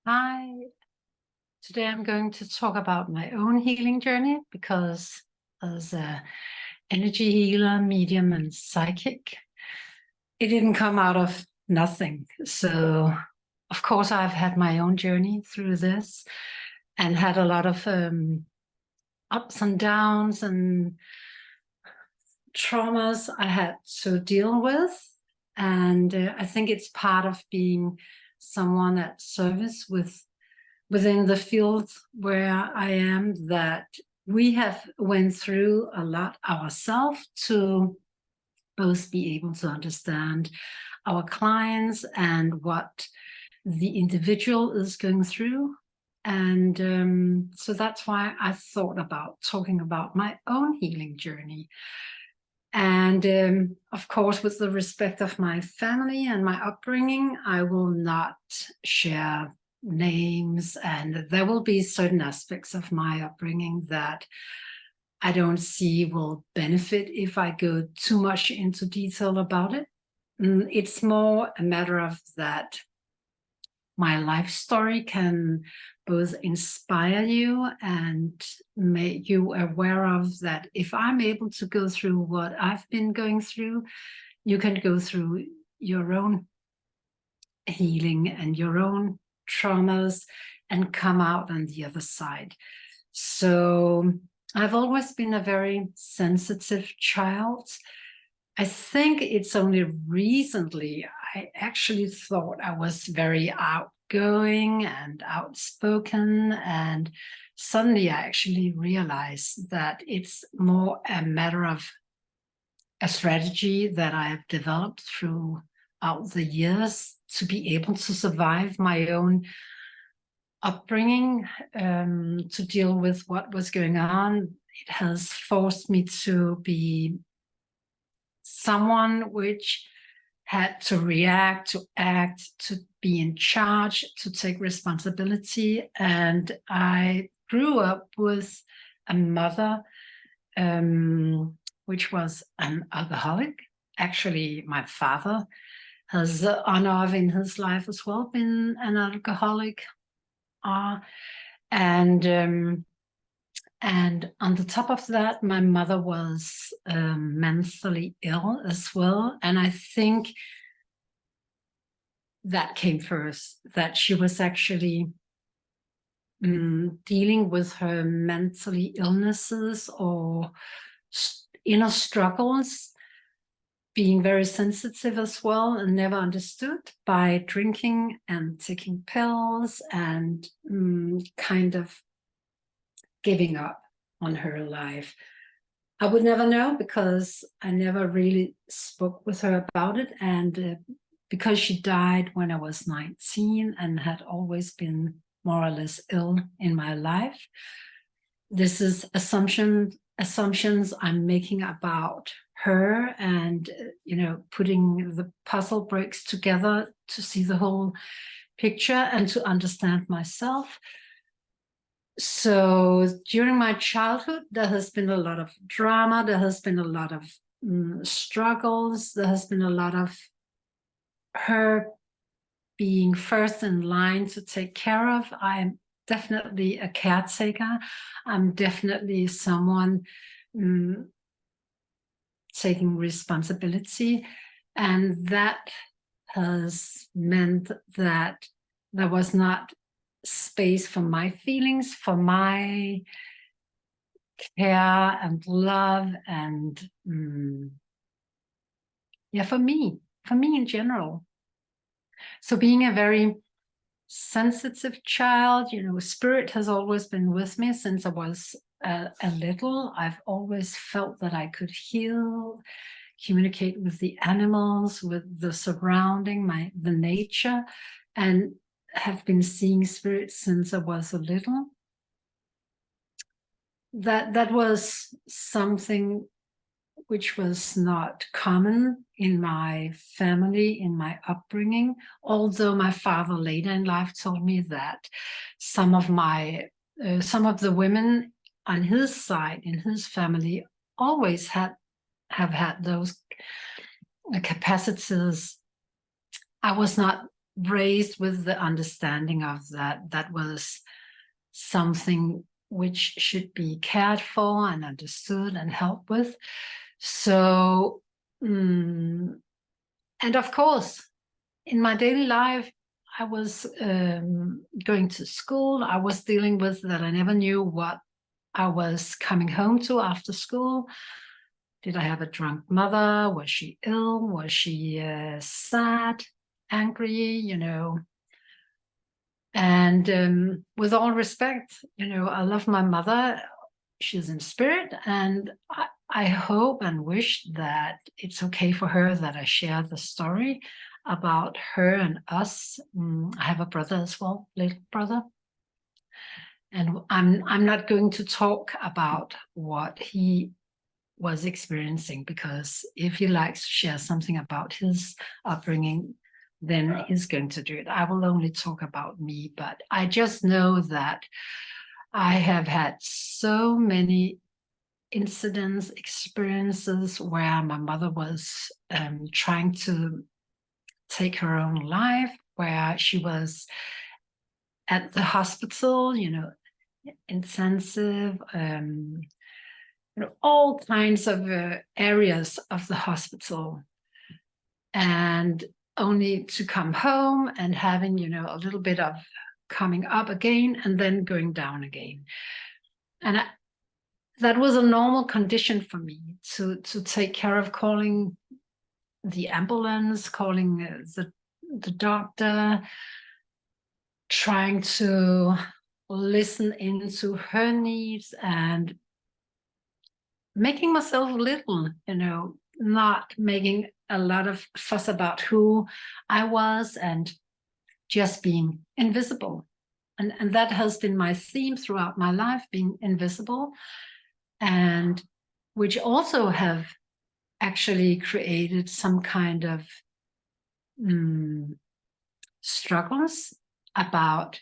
Hi, today I'm going to talk about my own healing journey because as a energy healer, medium, and psychic, it didn't come out of nothing. So, of course, I've had my own journey through this and had a lot of ups and downs and traumas I had to deal with. And I think it's part of being someone at service within the field where I am, that we have went through a lot ourselves to both be able to understand our clients and what the individual is going through. And so that's why I thought about talking about my own healing journey. And of course, with the respect of my family and my upbringing, I will not share names, and there will be certain aspects of my upbringing that I don't see will benefit if I go too much into detail about it. It's more a matter of that my life story can both inspire you and make you aware of that if I'm able to go through what I've been going through, you can go through your own healing and your own traumas and come out on the other side. So I've always been a very sensitive child. I think it's only recently I actually thought I was very outgoing and outspoken, and suddenly I actually realized that it's more a matter of a strategy that I have developed throughout the years to be able to survive my own upbringing, to deal with what was going on. It has forced me to be someone which had to react, to act, to be in charge, to take responsibility. And I grew up with a mother which was an alcoholic. Actually, my father has on off in his life as well been an alcoholic. And on the top of that, my mother was mentally ill as well. And I think that came first, that she was actually dealing with her mentally illnesses or inner struggles, being very sensitive as well and never understood, by drinking and taking pills and kind of giving up on her life. I would never know because I never really spoke with her about it. And because she died when I was 19 and had always been more or less ill in my life, this is assumptions I'm making about her, and putting the puzzle bricks together to see the whole picture and to understand myself. So during my childhood, there has been a lot of drama, there has been a lot of struggles, there has been a lot of her being first in line to take care of. I'm definitely a caretaker. I'm definitely someone taking responsibility. And that has meant that there was not space for my feelings, for my care and love, and for me in general. So being a very sensitive child, spirit has always been with me since I was a little. I've always felt that I could heal, communicate with the animals, with the surrounding, the nature, and have been seeing spirits since I was a little. That was something which was not common in my family, in my upbringing, although my father later in life told me that some of the women on his side, in his family, always have had those capacities. I was not raised with the understanding of that was something which should be cared for and understood and helped with. So, and of course, in my daily life, I was going to school. I was dealing with that. I never knew what I was coming home to after school. Did I have a drunk mother? Was she ill? Was she sad, angry, And with all respect, I love my mother. She's in spirit, and I hope and wish that it's okay for her that I share the story about her and us. I have a brother as well, little brother. And I'm not going to talk about what he was experiencing, because if he likes to share something about his upbringing, then he's going to do it. I will only talk about me, but I just know that I have had so many incidents, experiences where my mother was trying to take her own life, where she was at the hospital, intensive, all kinds of areas of the hospital, and only to come home and having, a little bit of coming up again and then going down again. And that was a normal condition for me to take care of, calling the ambulance, calling the doctor, trying to listen into her needs and making myself little, not making a lot of fuss about who I was and just being invisible. And that has been my theme throughout my life, being invisible, and which also have actually created some kind of struggles about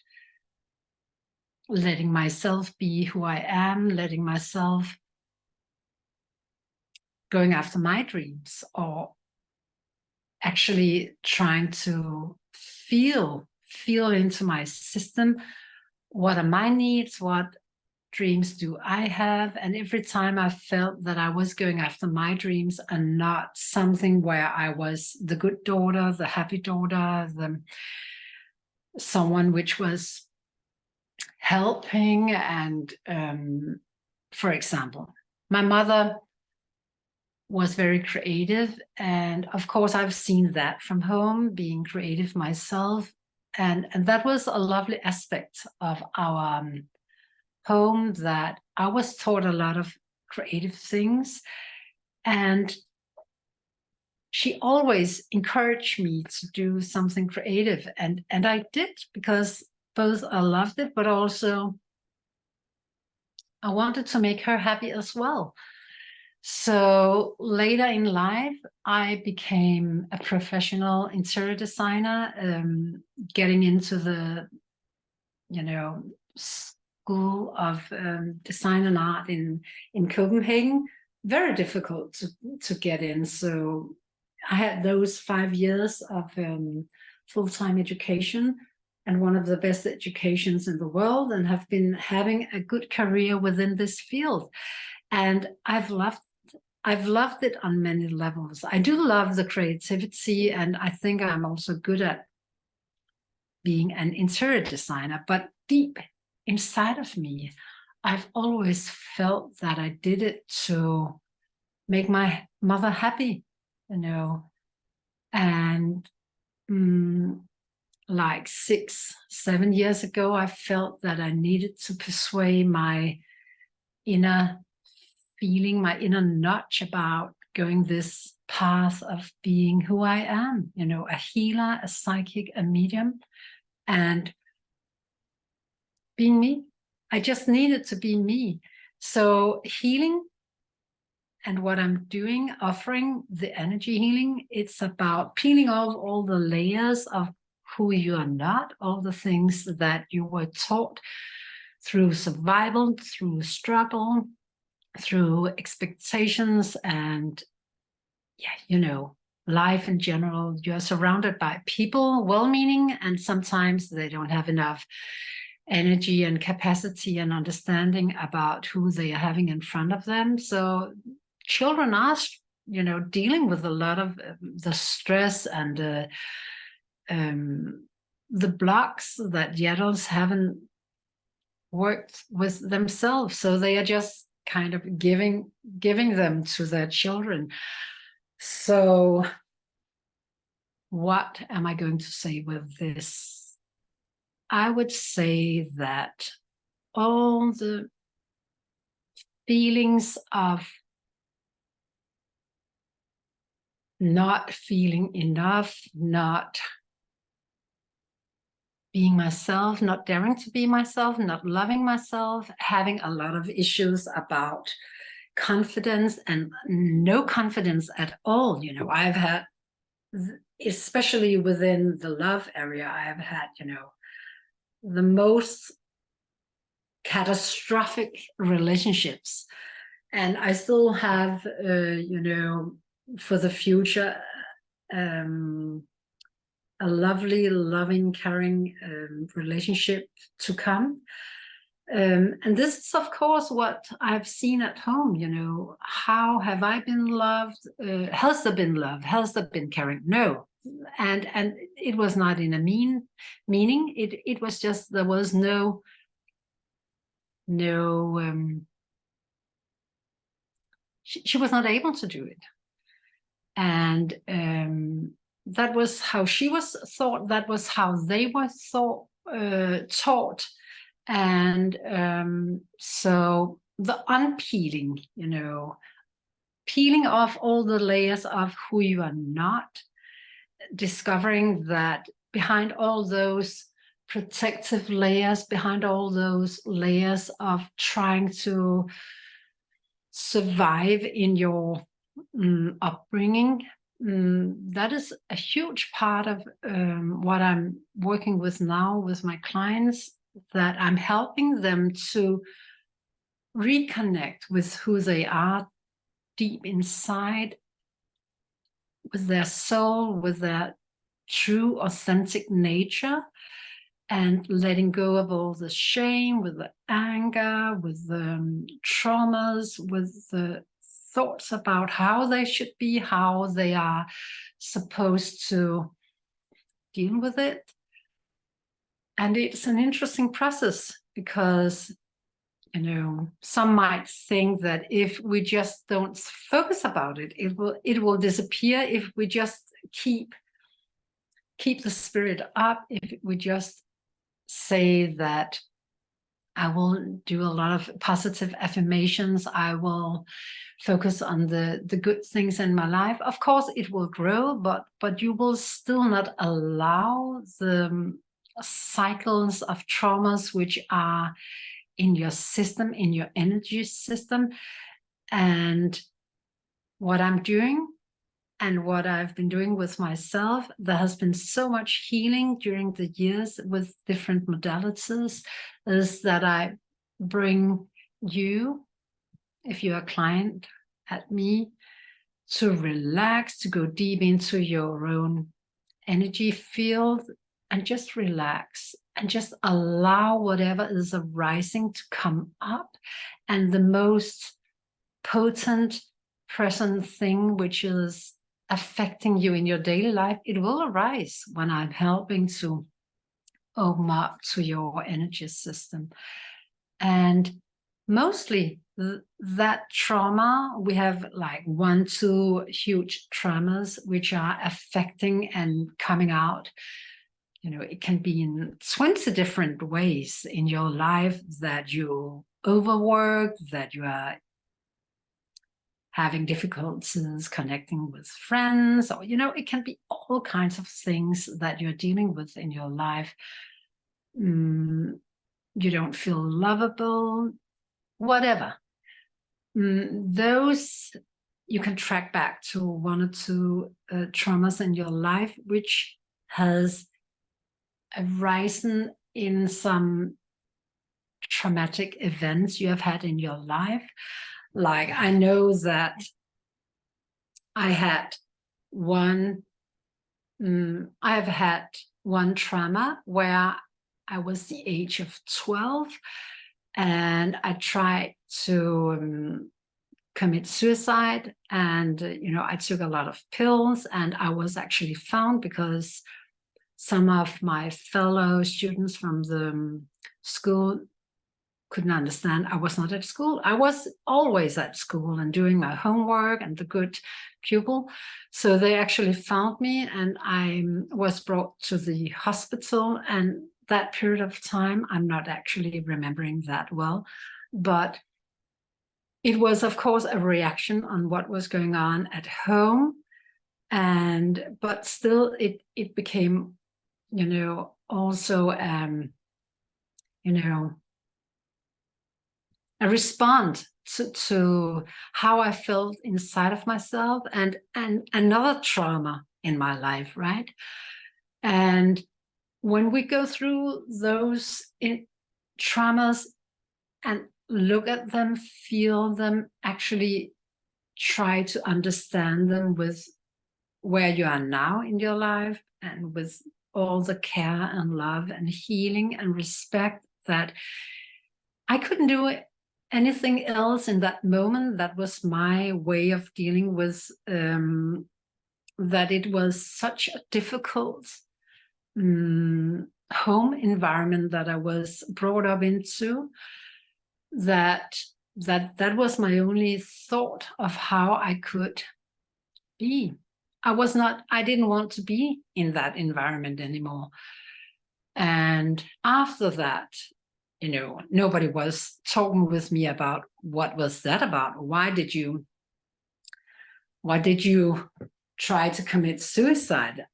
letting myself be who I am, letting myself going after my dreams, or actually trying to feel into my system, what are my needs, what dreams do I have? And every time I felt that I was going after my dreams and not something where I was the good daughter, the happy daughter, someone which was helping. And for example, my mother was very creative, and of course I've seen that from home, being creative myself, and that was a lovely aspect of our home, that I was taught a lot of creative things, and she always encouraged me to do something creative, and I did, because both I loved it, but also I wanted to make her happy as well. So later in life, I became a professional interior designer, getting into the, school of design and art in Copenhagen. Very difficult to get in. So I had those 5 years of full-time education, and one of the best educations in the world, and have been having a good career within this field. And I've loved it on many levels. I do love the creativity, and I think I'm also good at being an interior designer. But deep inside of me, I've always felt that I did it to make my mother happy, And like 6-7 years ago, I felt that I needed to persuade my inner feeling, my inner nudge about going this path of being who I am, a healer, a psychic, a medium, and being me. I just needed to be me. So healing, and what I'm doing, offering the energy healing, it's about peeling off all the layers of who you are not, all the things that you were taught through survival, through struggle, through expectations, and life in general. You're surrounded by people, well-meaning, and sometimes they don't have enough energy and capacity and understanding about who they are having in front of them. So children are, dealing with a lot of the stress and the blocks that the adults haven't worked with themselves. So they are just kind of giving them to their children. So what am I going to say with this? I would say that all the feelings of not feeling enough, not being myself, not daring to be myself, not loving myself, having a lot of issues about confidence and no confidence at all. I've had, especially within the love area, I've had, the most catastrophic relationships. And I still have, for the future, a lovely, loving, caring relationship to come. And this is, of course, what I've seen at home. How have I been loved? Has there been love? Has there been caring? No. And it was not in a meaning. It was just, there was no she was not able to do it. And that was how she was thought. That was how they were taught. And so the unpeeling, peeling off all the layers of who you are not, discovering that behind all those protective layers, behind all those layers of trying to survive in your upbringing, that is a huge part of what I'm working with now with my clients, that I'm helping them to reconnect with who they are deep inside, with their soul, with their true authentic nature, and letting go of all the shame, with the anger, with the traumas, with the thoughts about how they should be, how they are supposed to deal with it. And it's an interesting process because, some might think that if we just don't focus about it, it will disappear. If we just keep the spirit up, if we just say that I will do a lot of positive affirmations, I will focus on the good things in my life, of course it will grow, but you will still not allow the cycles of traumas which are in your system, in your energy system. And what I'm doing and what I've been doing with myself, there has been so much healing during the years with different modalities, is that I bring you, if you're a client at me, to relax, to go deep into your own energy field and just relax and just allow whatever is arising to come up. And the most potent present thing which is affecting you in your daily life, it will arise when I'm helping to open up to your energy system. And mostly that trauma, we have like 1-2 huge traumas which are affecting and coming out. It can be in 20 different ways in your life, that you overwork, that you are having difficulties connecting with friends, or, it can be all kinds of things that you're dealing with in your life. You don't feel lovable, whatever. Those you can track back to 1 or 2 traumas in your life, which has arisen in some traumatic events you have had in your life. Like, I know that I had one, I've had one trauma where I was the age of 12 and I tried to commit suicide, and I took a lot of pills, and I was actually found because some of my fellow students from the school couldn't understand I was not at school. I was always at school and doing my homework and the good pupil. So they actually found me, and I was brought to the hospital. And that period of time, I'm not actually remembering that well, but it was, of course, a reaction on what was going on at home. But still, it became, also, a response to how I felt inside of myself, and another trauma in my life, right? And when we go through those traumas and look at them, feel them, actually try to understand them with where you are now in your life, and with all the care and love and healing and respect, that I couldn't do anything else in that moment. That was my way of dealing with that. It was such a difficult home environment that I was brought up into, that was my only thought of how I could be. I didn't want to be in that environment anymore. And after that, nobody was talking with me about what was that about. Why did you try to commit suicide?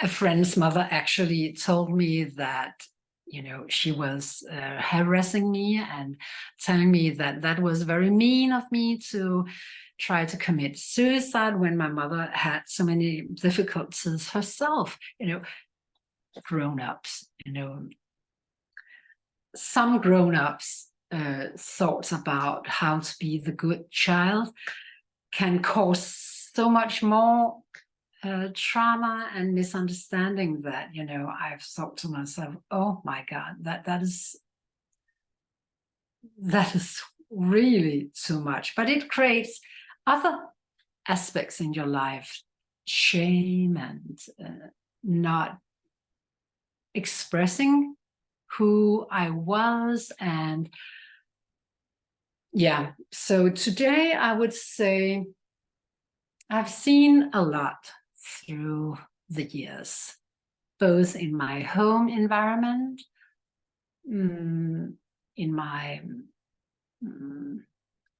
A friend's mother actually told me that, she was harassing me and telling me that that was very mean of me to try to commit suicide when my mother had so many difficulties herself. Grown-ups, some grown-ups thoughts about how to be the good child can cause so much more trauma and misunderstanding, that I've thought to myself, oh my God, that is really too much. But it creates other aspects in your life, shame and not expressing who I was. And yeah, so today I would say I've seen a lot through the years, both in my home environment, in my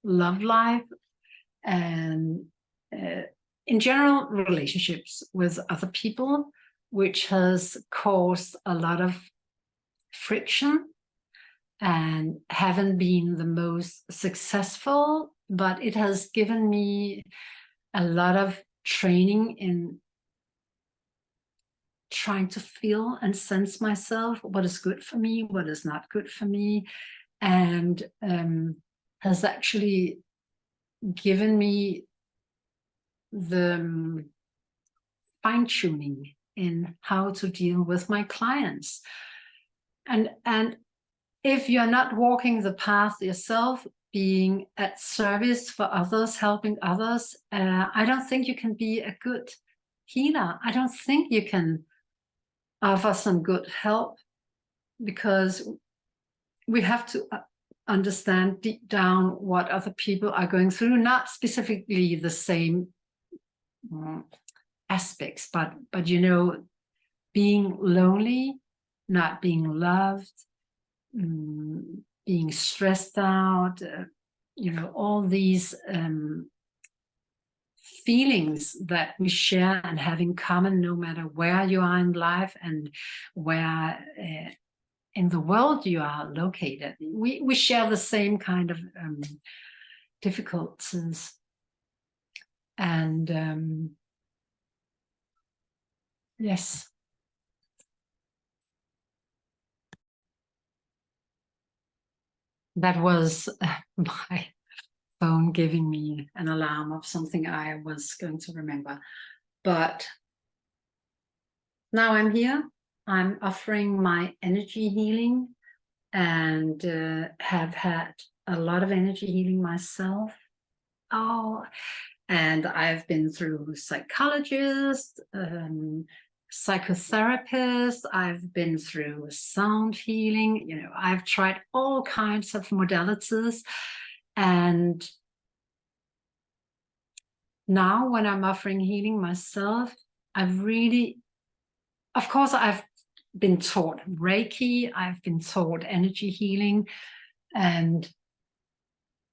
love life, and in general relationships with other people, which has caused a lot of friction and haven't been the most successful, but it has given me a lot of training in trying to feel and sense myself, what is good for me, what is not good for me, and has actually given me the fine-tuning in how to deal with my clients. And if you're not walking the path yourself, being at service for others, helping others, I don't think you can be a good healer. I don't think you can offer some good help, because we have to understand deep down what other people are going through, not specifically the same aspects, but being lonely, not being loved, being stressed out, all these feelings that we share and have in common, no matter where you are in life and where in the world you are located. We share the same kind of difficulties. And yes. That was my phone giving me an alarm of something I was going to remember. But now I'm here. I'm offering my energy healing, and have had a lot of energy healing myself. Oh, and I've been through psychologists, psychotherapists. I've been through sound healing. You know, I've tried all kinds of modalities. And now when I'm offering healing myself, I've really, of course, I've been taught Reiki, I've been taught energy healing, but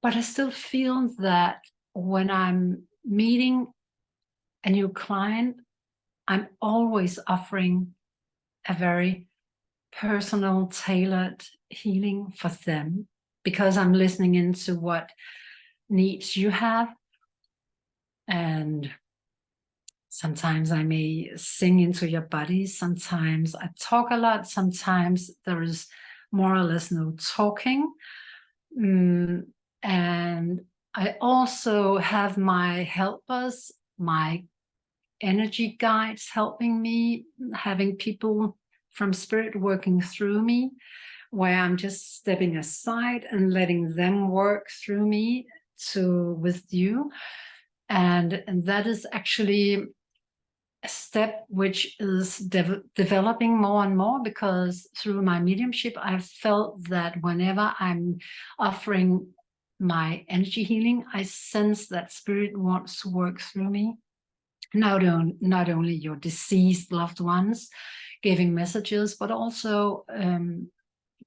I still feel that when I'm meeting a new client, I'm always offering a very personal, tailored healing for them, because I'm listening into what needs you have. And sometimes I may sing into your body. Sometimes I talk a lot. Sometimes there is more or less no talking. And I also have my helpers, my energy guides helping me, having people from spirit working through me, where I'm just stepping aside and letting them work through me with you. And that is actually a step which is developing more and more, because through my mediumship, I've felt that whenever I'm offering my energy healing, I sense that spirit wants to work through me. Not only your deceased loved ones giving messages, but also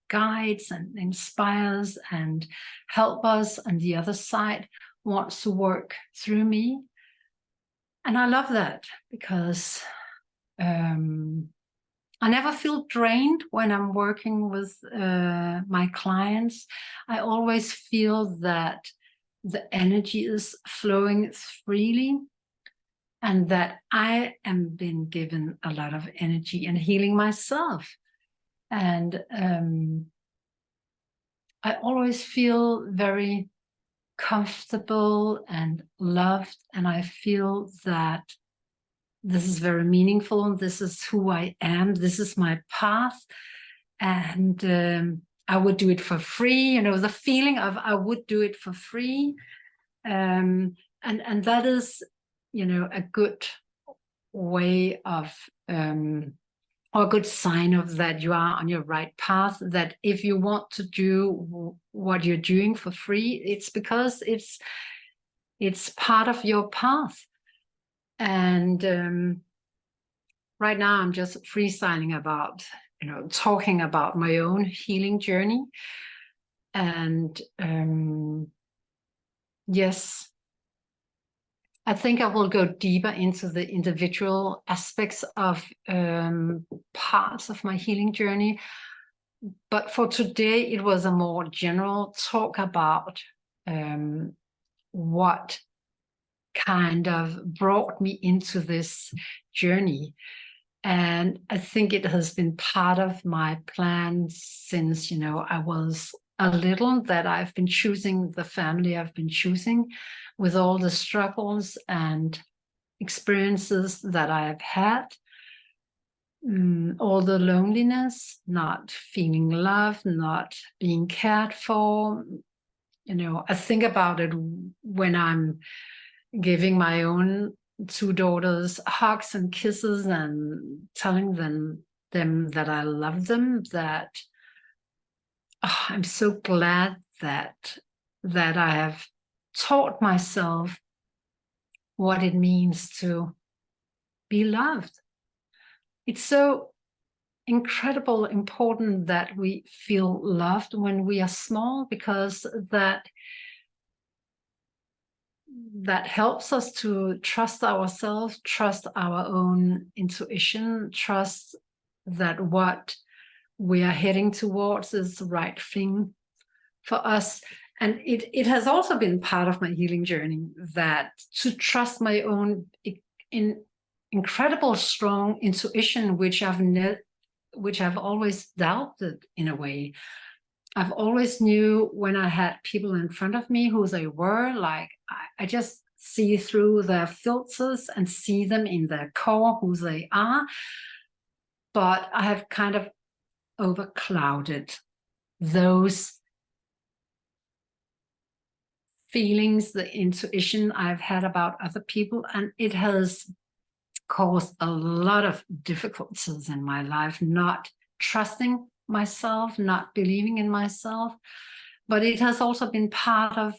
guides and inspires and help us on the other side wants to work through me. And I love that, because I never feel drained when I'm working with my clients. I always feel that the energy is flowing freely, and that I am being given a lot of energy and healing myself. And I always feel very comfortable and loved, and I feel that this is very meaningful. This is who I am. This is my path. And I would do it for free. You know, the feeling of I would do it for free. And that is, you know, a good way of, or a good sign of that you are on your right path, that if you want to do what you're doing for free, it's because it's part of your path. And right now I'm just freestyling about, you know, talking about my own healing journey. And yes, I think I will go deeper into the individual aspects of parts of my healing journey. But for today, it was a more general talk about what kind of brought me into this journey. And I think it has been part of my plan since, you know, I was a little, that I've been choosing the family I've been choosing, with all the struggles and experiences that I've had, all the loneliness, not feeling loved, not being cared for. You know, I think about it when I'm giving my own 2 daughters hugs and kisses and telling them that I love them, that I'm so glad that I have taught myself what it means to be loved. It's so incredible important that we feel loved when we are small, because that helps us to trust ourselves, trust our own intuition, trust that what we are heading towards is the right thing for us. And it has also been part of my healing journey, that to trust my own incredible strong intuition, which I've always doubted in a way. I've always knew when I had people in front of me who they were, like I just see through their filters and see them in their core, who they are. But I have kind of overclouded those feelings, the intuition I've had about other people, and it has caused a lot of difficulties in my life, not trusting myself, not believing in myself. But it has also been part of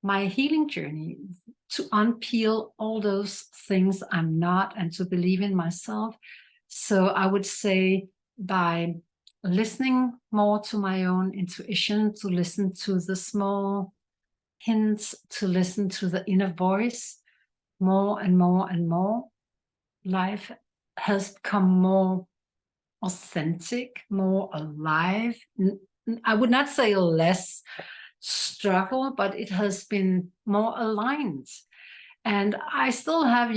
my healing journey to unpeel all those things I'm not and to believe in myself. So I would say by listening more to my own intuition, to listen to the small hints, to listen to the inner voice more and more and more, life has become more authentic, more alive. I would not say less struggle, but it has been more aligned. And I still have,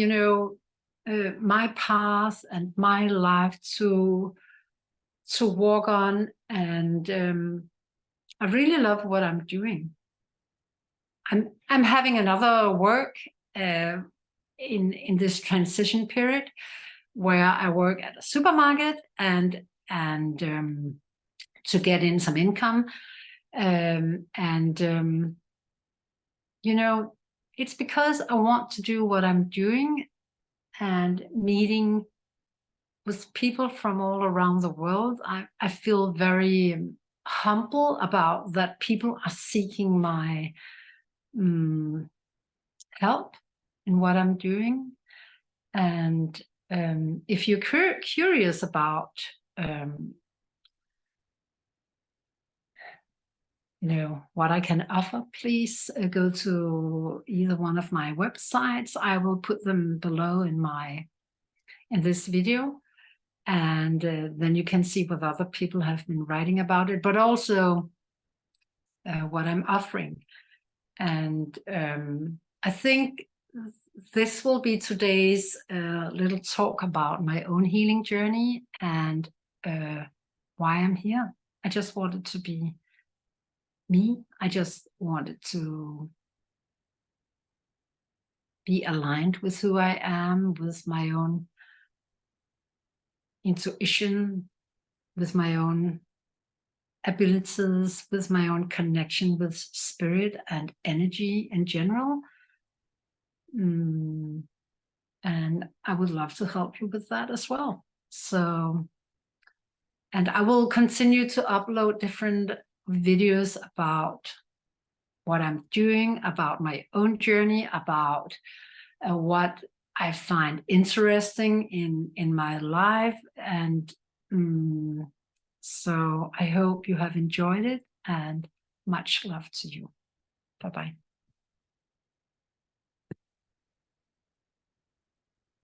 my path and my life to walk on. And I really love what I'm doing. I'm having another work in this transition period where I work at a supermarket and to get in some income. It's because I want to do what I'm doing and meeting with people from all around the world. I feel very humble about that people are seeking my help in what I'm doing. And if you're curious about what I can offer, please go to either one of my websites. I will put them below in this video, and then you can see what other people have been writing about it, but also what I'm offering. And I think this will be today's little talk about my own healing journey and why I'm here. I just wanted to be me. I just wanted to be aligned with who I am, with my own intuition, with my own abilities, with my own connection with spirit and energy in general. And I would love to help you with that as well. So, and I will continue to upload different videos about what I'm doing, about my own journey, about what I find interesting in my life. And so I hope you have enjoyed it, and much love to you. Bye-bye.